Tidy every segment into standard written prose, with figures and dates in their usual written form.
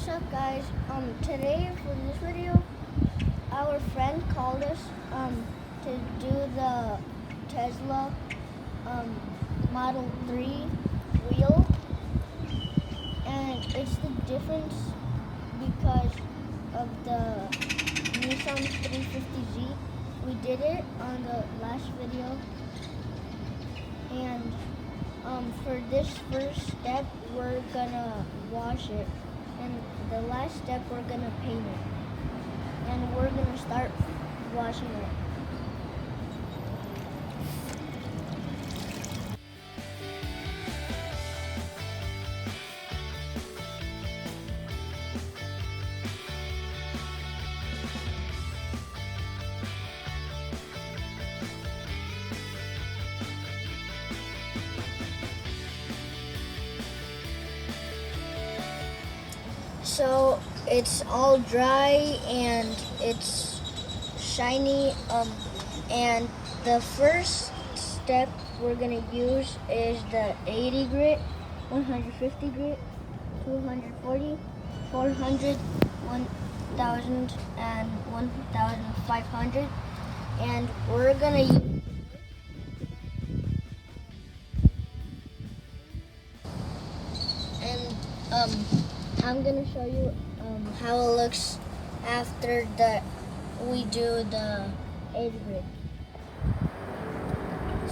What's up, guys? Today for this video, our friend called us to do the Tesla Model 3 wheel, and it's the difference because of the Nissan 350Z. We did it on the last video, and for this first step, we're gonna wash it. And the last step, we're gonna paint it. And we're gonna start washing it. So it's all dry and it's shiny, and the first step we're gonna use is the 80 grit, 150 grit, 240, 400, 1000, and 1500, and we're gonna use I'm gonna show you how it looks after we do the 80 grit.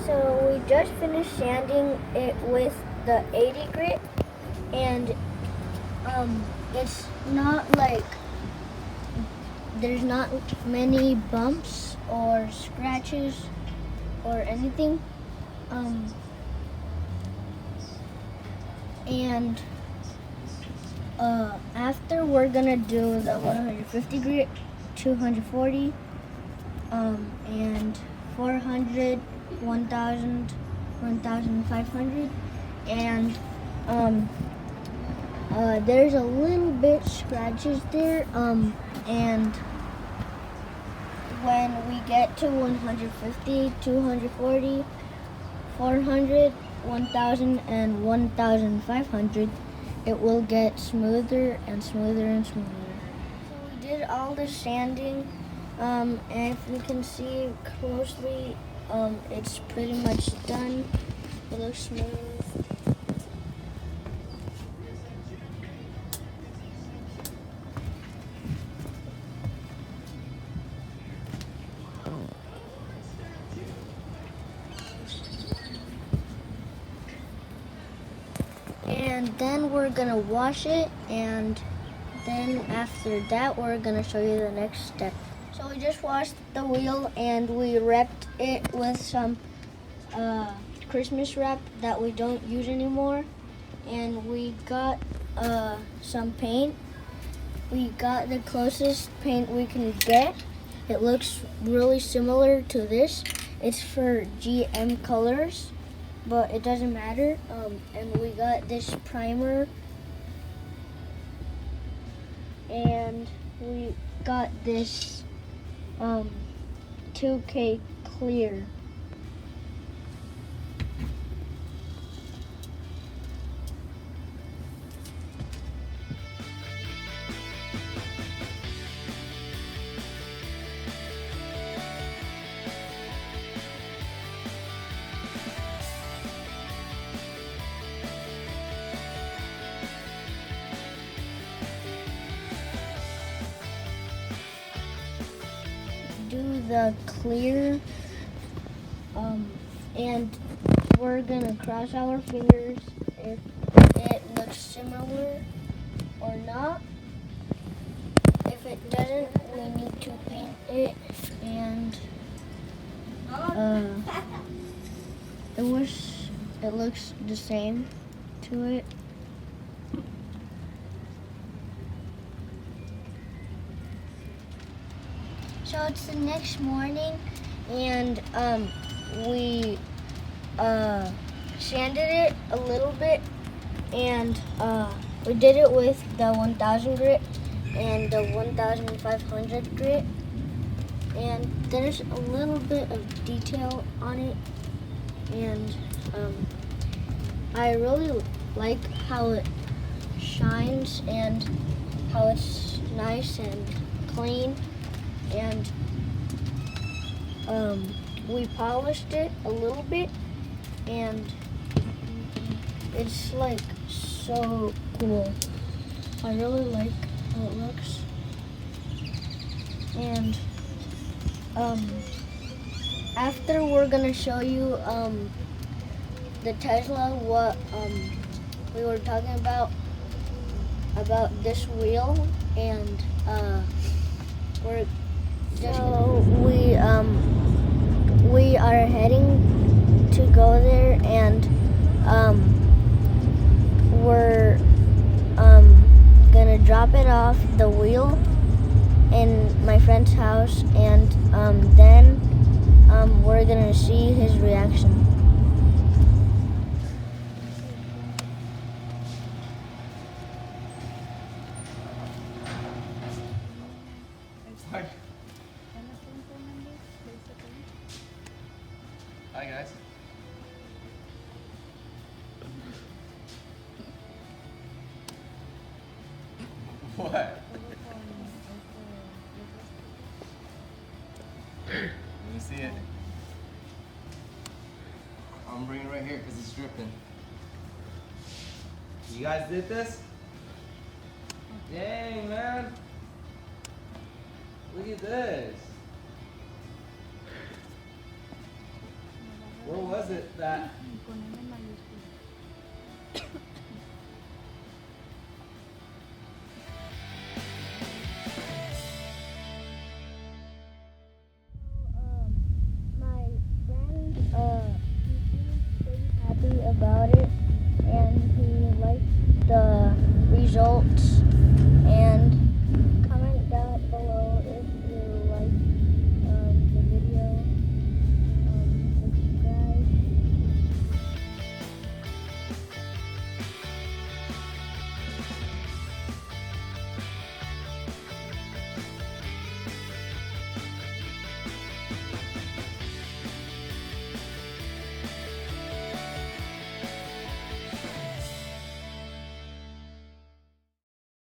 So we just finished sanding it with the 80 grit, and it's not like there's not many bumps or scratches or anything, and after we're gonna do the 150 grit, 240, and 400, 1000, 1500, and there's a little bit scratches there, and when we get to 150, 240, 400, 1000, and 1500, it will get smoother and smoother and smoother. So we did all the sanding, and if you can see closely, it's pretty much done. It looks smooth. And then we're gonna wash it, and then after that we're gonna show you the next step. So we just washed the wheel and we wrapped it with some Christmas wrap that we don't use anymore, and we got some paint. We got the closest paint we can get. It looks really similar to this. It's for GM colors, but it doesn't matter. And we got this primer, and we got this 2K clear. Do the clear, and we're gonna cross our fingers if it looks similar or not. If it doesn't, we need to paint it, and it looks the same to it. So it's the next morning, and we sanded it a little bit, and we did it with the 1000 grit and the 1500 grit, and there's a little bit of detail on it, and I really like how it shines, and how it's nice and clean, and we polished it a little bit, and it's like so cool. I really like how it looks. And after we're gonna show you the Tesla, what we were talking about this wheel, and we're just we are heading to go there, and we're gonna drop it off the wheel in my friend's house, and then we're gonna see his reaction. Hi guys. What? Let me see it. I'm bringing it right here because it's dripping. You guys did this? Dang, man. Look at this. Where was it that? My friend, he seems pretty happy about it.